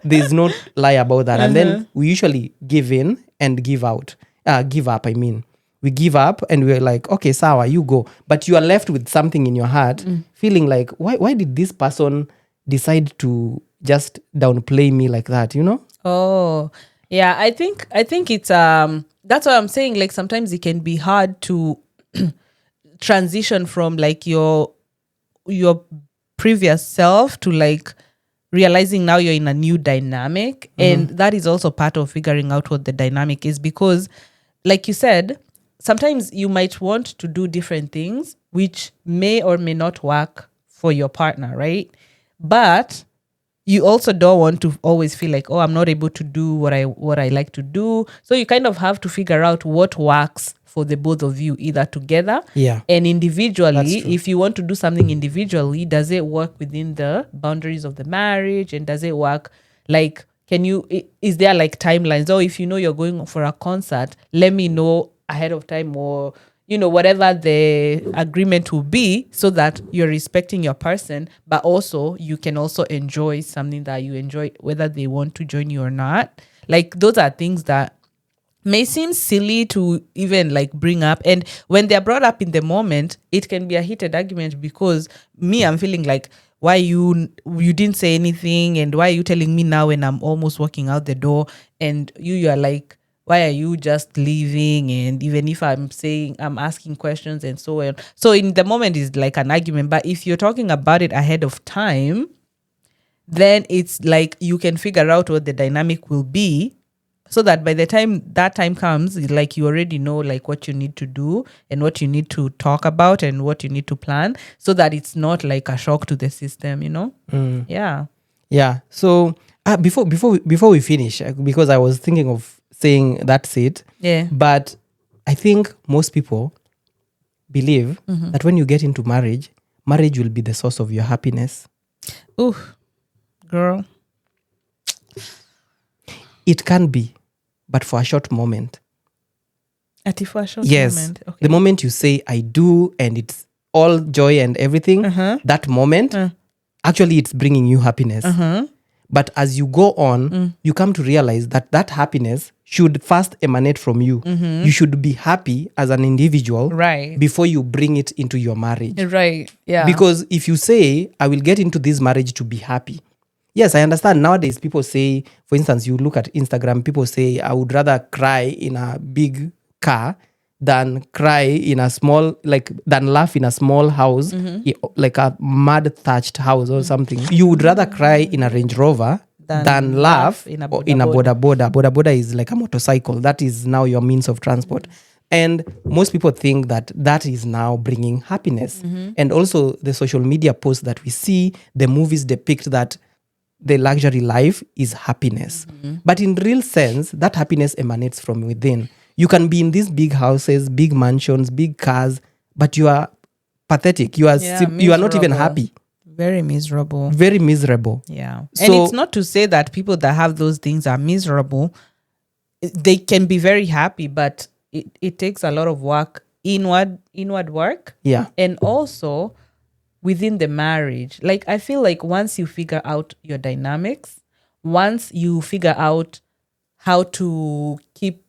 There's no lie about that. And then we usually give in and give up. I mean, we give up and we're like, okay, sawa, you go. But you are left with something in your heart, feeling like, why did this person decide to just downplay me like that, you know? Oh, yeah. I think it's that's what I'm saying. Like sometimes it can be hard to transition from like your previous self to like realizing now you're in a new dynamic, and that is also part of figuring out what the dynamic is, because like you said, sometimes you might want to do different things which may or may not work for your partner, right? But you also don't want to always feel like, oh, I'm not able to do what I like to do. So you kind of have to figure out what works for the both of you, either together and individually. If you want to do something individually, does it work within the boundaries of the marriage? And does it work like, is there like timelines? Or if you know you're going for a concert, let me know ahead of time, or whatever the agreement will be, so that you're respecting your person, but also you can also enjoy something that you enjoy, whether they want to join you or not. Like those are things that may seem silly to even like bring up, and when they're brought up in the moment, it can be a heated argument, because I'm feeling like, why you didn't say anything, and why are you telling me now when I'm almost walking out the door? And you're like, why are you just leaving? And even if I'm asking questions and so on. So in the moment is like an argument. But if you're talking about it ahead of time, then it's like you can figure out what the dynamic will be, so that by the time that time comes, like you already know like what you need to do and what you need to talk about and what you need to plan, so that it's not like a shock to the system, Yeah. So before we finish, because I was thinking of saying that's it. Yeah. But I think most people believe that when you get into marriage will be the source of your happiness. Ooh, girl. It can be, but for a short moment. For a short yes. moment. Okay. The moment you say I do and it's all joy and everything, that moment, actually it's bringing you happiness. But as you go on, you come to realize that happiness should first emanate from you. You should be happy as an individual, right, before you bring it into your marriage. Right, yeah. Because if you say, I will get into this marriage to be happy. Yes, I understand nowadays people say, for instance, you look at Instagram, people say, I would rather cry in a big car than cry in a small, than laugh in a small house, like a mud thatched house or something. You would rather cry in a Range Rover than laugh in a boda boda. Boda boda is like a motorcycle. That is now your means of transport. And most people think that is now bringing happiness. And also the social media posts that we see, the movies depict that the luxury life is happiness. But in real sense, that happiness emanates from within. You can be in these big houses, big mansions, big cars, but you are pathetic. You are not even happy. Very miserable. Very miserable. Yeah. So, and it's not to say that people that have those things are miserable. They can be very happy, but it takes a lot of work, inward work. Yeah. And also within the marriage. Like I feel like once you figure out your dynamics, once you figure out how to keep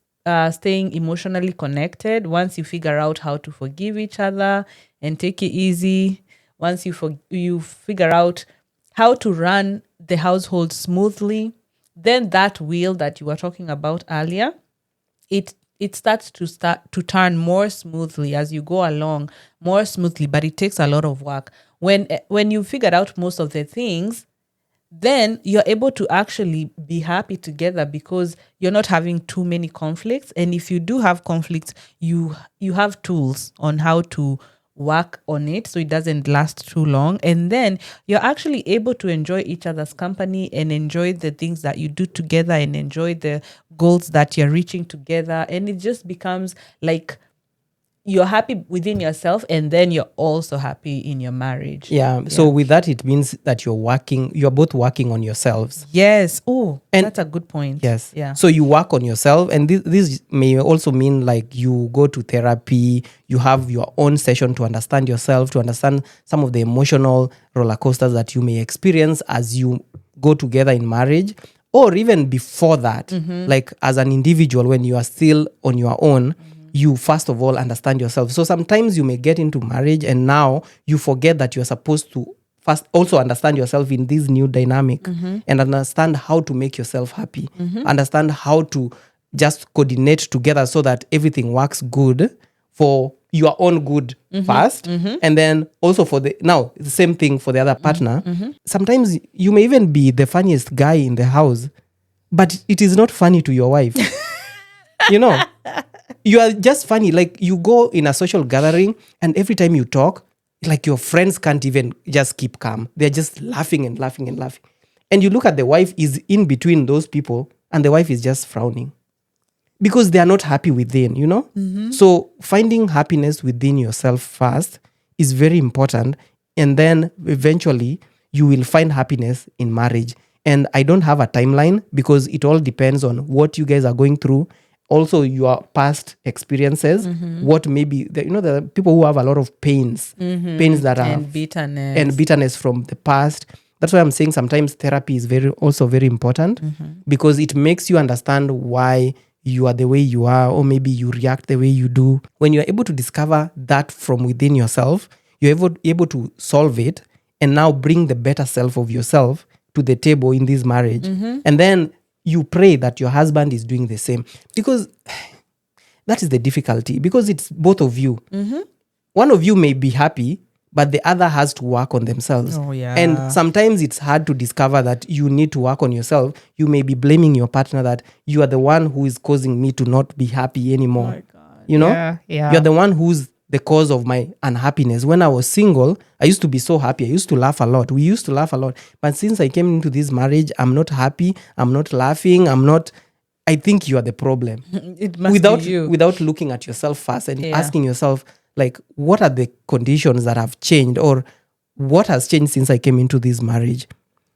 staying emotionally connected, once you figure out how to forgive each other and take it easy, once you figure out how to run the household smoothly, then that wheel that you were talking about earlier, it starts to turn more smoothly as you go along, more smoothly, but it takes a lot of work. When you figured out most of the things, then you're able to actually be happy together because you're not having too many conflicts. And if you do have conflicts, you have tools on how to work on it so it doesn't last too long. And then you're actually able to enjoy each other's company and enjoy the things that you do together and enjoy the goals that you're reaching together. And it just becomes like you're happy within yourself and then you're also happy in your marriage. Yeah. So with that, it means that you're both working on yourselves. Yes. Oh, And- that's a good point. Yes. Yeah. So you work on yourself, and this may also mean like you go to therapy, you have your own session to understand yourself, to understand some of the emotional roller coasters that you may experience as you go together in marriage, or even before that, like as an individual, when you are still on your own. You first of all understand yourself. So sometimes you may get into marriage and now you forget that you're supposed to first also understand yourself in this new dynamic and understand how to make yourself happy. Understand how to just coordinate together so that everything works good for your own good first. And then also for the same thing for the other partner. Sometimes you may even be the funniest guy in the house, but it is not funny to your wife. You know, you are just funny. Like you go in a social gathering and every time you talk, like your friends can't even just keep calm. They're just laughing and laughing and laughing. And you look at the wife is in between those people and the wife is just frowning because they are not happy within, you know? So finding happiness within yourself first is very important. And then eventually you will find happiness in marriage. And I don't have a timeline because it all depends on what you guys are going through. Also, your past experiences, what maybe, the people who have a lot of pains that are... And bitterness. And bitterness from the past. That's why I'm saying sometimes therapy is also very important because it makes you understand why you are the way you are, or maybe you react the way you do. When you're able to discover that from within yourself, you're able to solve it and now bring the better self of yourself to the table in this marriage. And then you pray that your husband is doing the same, because that is the difficulty, because it's both of you. One of you may be happy, but the other has to work on themselves. Oh, yeah. And sometimes it's hard to discover that you need to work on yourself. You may be blaming your partner that you are the one who is causing me to not be happy anymore. Oh my God. You know? Yeah. You're the one who's the cause of my unhappiness. When I was single, I used to be so happy. I used to laugh a lot. We used to laugh a lot. But since I came into this marriage, I'm not happy. I'm not laughing. I think you are the problem. It must be you. Without looking at yourself first and Yeah. asking yourself, like, what are the conditions that have changed, or what has changed since I came into this marriage?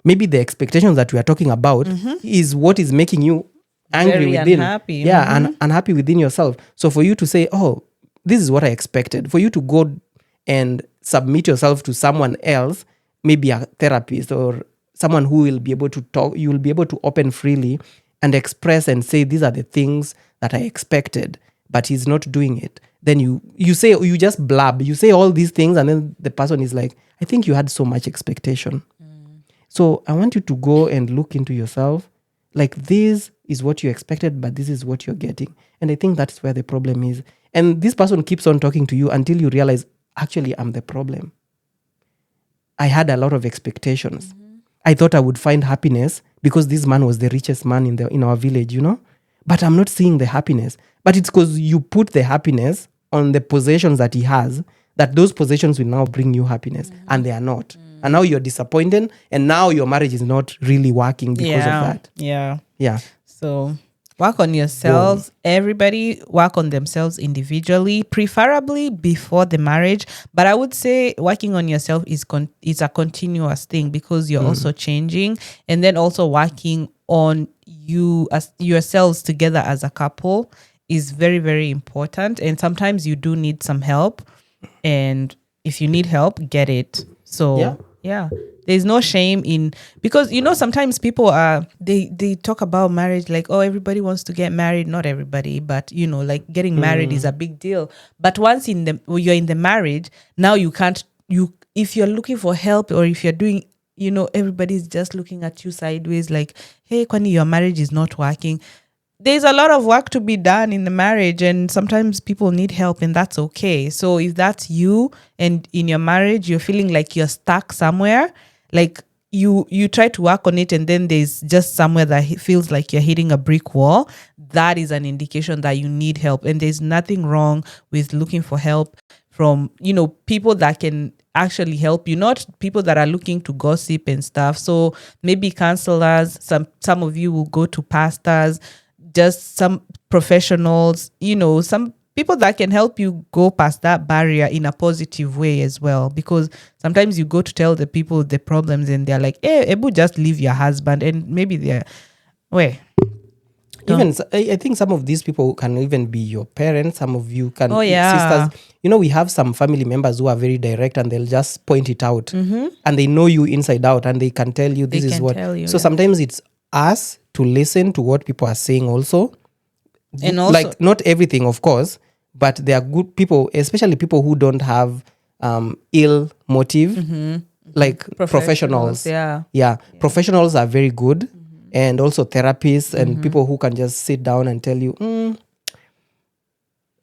Maybe the expectations that we are talking about is what is making you angry Very within. unhappy. Yeah, and unhappy within yourself. So for you to say, oh, this is what I expected, for you to go and submit yourself to someone else, maybe a therapist or someone who will be able to talk, you will be able to open freely and express and say, these are the things that I expected, but he's not doing it. Then you just blab, you say all these things, and then the person is like, I think you had so much expectation. So I want you to go and look into yourself. Like, this is what you expected, but this is what you're getting. And I think that's where the problem is. And this person keeps on talking to you until you realize, actually, I'm the problem. I had a lot of expectations. I thought I would find happiness because this man was the richest man in our village, you know? But I'm not seeing the happiness. But it's because you put the happiness on the possessions that he has, that those possessions will now bring you happiness. And they are not. And now you're disappointed, and now your marriage is not really working because of that. Yeah. Yeah. So work on yourselves. Everybody work on themselves individually, preferably before the marriage. But I would say working on yourself is a continuous thing, because you're also changing, and then also working on you as yourselves together as a couple is very, very important. And sometimes you do need some help, and if you need help, get it. So yeah. There's no shame in, because sometimes people they talk about marriage like, oh, everybody wants to get married. Not everybody, but like getting married is a big deal. But once you're in the marriage, now if you're looking for help, or if you're doing, everybody's just looking at you sideways like, hey, Kwani, your marriage is not working. There's a lot of work to be done in the marriage, and sometimes people need help, and that's okay. So if that's you, and in your marriage you're feeling like you're stuck somewhere, like you try to work on it, and then there's just somewhere that feels like you're hitting a brick wall, that is an indication that you need help. And there's nothing wrong with looking for help from, people that can actually help you, not people that are looking to gossip and stuff. So maybe counselors, some of you will go to pastors, just some professionals, some people that can help you go past that barrier in a positive way as well. Because sometimes you go to tell the people the problems and they're like, hey, Ebu, just leave your husband. And maybe they're, wait. Even I think some of these people can even be your parents. Some of you can be yeah. sisters. We have some family members who are very direct and they'll just point it out. And they know you inside out and they can tell you this is what. So sometimes it's us to listen to what people are saying also. And also, like not everything, of course, but there are good people, especially people who don't have ill motive, like professionals. Yeah. Professionals are very good. And also therapists and people who can just sit down and tell you,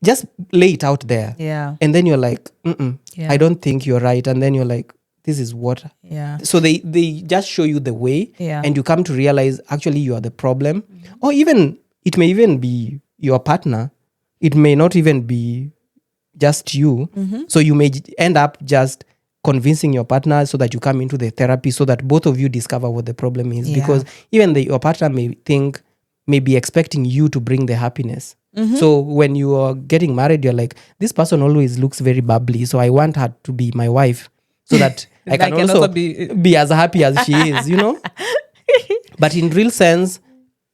just lay it out there. Yeah. And then you're like, I don't think you're right. And then you're like, this is what. Yeah. So they just show you the way. Yeah. And you come to realize actually you are the problem. Or even, it may even be your partner. It may not even be just you. So you may end up just convincing your partner so that you come into the therapy so that both of you discover what the problem is. Because even your partner may be expecting you to bring the happiness. So when you are getting married, you're like, this person always looks very bubbly, so I want her to be my wife so that I can also be as happy as she is, But in real sense,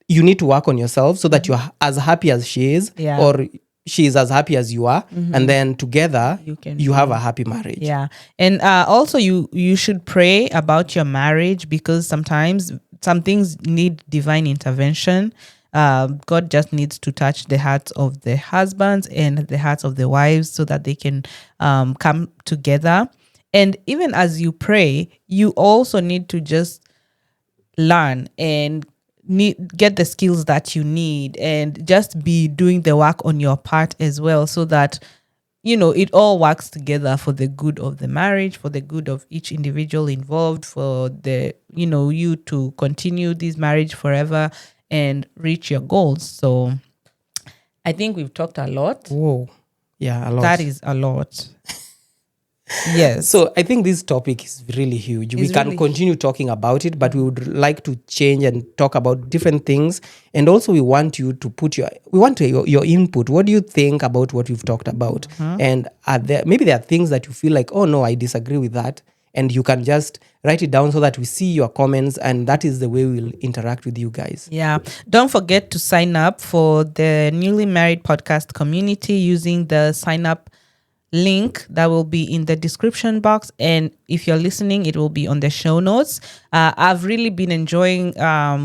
you need to work on yourself so that you're as happy as she is, or she is as happy as you are, and then together you have a happy marriage. Yeah. And also you should pray about your marriage, because sometimes some things need divine intervention. God just needs to touch the hearts of the husbands and the hearts of the wives so that they can come together. And even as you pray, you also need to just learn and get the skills that you need, and just be doing the work on your part as well, so that it all works together for the good of the marriage, for the good of each individual involved, for the you to continue this marriage forever and reach your goals. So I think we've talked a lot. Whoa. Yeah, a lot. That is a lot. Yes. So I think this topic is really huge. We can continue talking about it, but we would like to change and talk about different things. And also we want you to put your input. What do you think about what we've talked about? And maybe there are things that you feel like, oh no, I disagree with that. And you can just write it down so that we see your comments, and that is the way we'll interact with you guys. Yeah. Don't forget to sign up for the Newly Married Podcast community using the sign up link that will be in the description box, and if you're listening, it will be on the show notes. I've really been enjoying,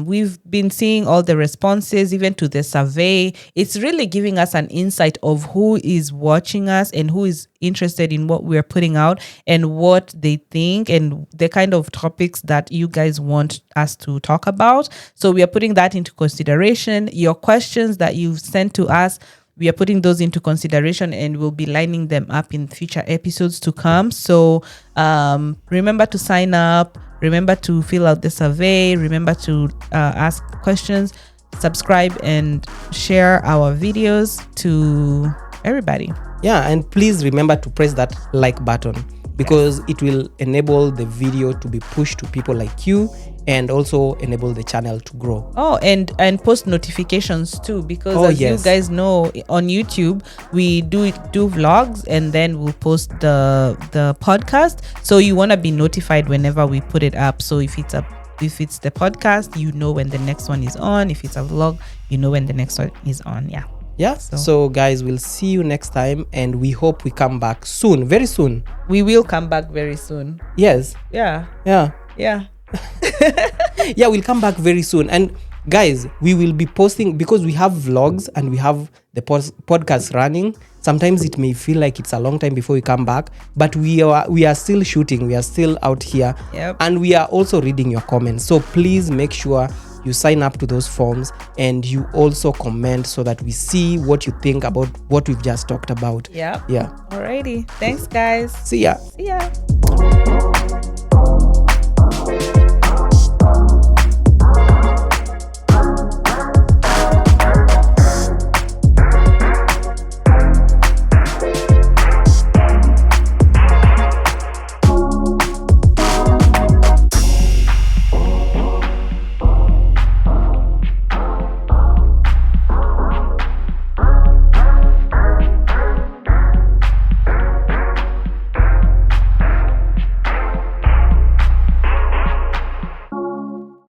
we've been seeing all the responses, even to the survey. It's really giving us an insight of who is watching us and who is interested in what we're putting out and what they think and the kind of topics that you guys want us to talk about. So we are putting that into consideration. Your questions that you've sent to us, we are putting those into consideration, and we'll be lining them up in future episodes to come. So remember to sign up. Remember to fill out the survey. Remember to ask questions. Subscribe and share our videos to everybody. Yeah, and please remember to press that like button, because it will enable the video to be pushed to people like you, and also enable the channel to grow. Oh, and post notifications too, because you guys know, on YouTube we do vlogs, and then we'll post the podcast. So you want to be notified whenever we put it up. So if it's the podcast, you know when the next one is on. If it's a vlog, you know when the next one is on. Yeah. So guys, we'll see you next time, and we hope we come back soon, very soon. We will come back very soon. Yes. Yeah. Yeah, we'll come back very soon. And guys, we will be posting, because we have vlogs and we have the podcast running. Sometimes it may feel like it's a long time before we come back, but we are still shooting. We are still out here. Yep. And we are also reading your comments. So please make sure you sign up to those forms, and you also comment so that we see what you think about what we've just talked about. Yeah. Yeah. Alrighty. Thanks, guys. See ya. See ya.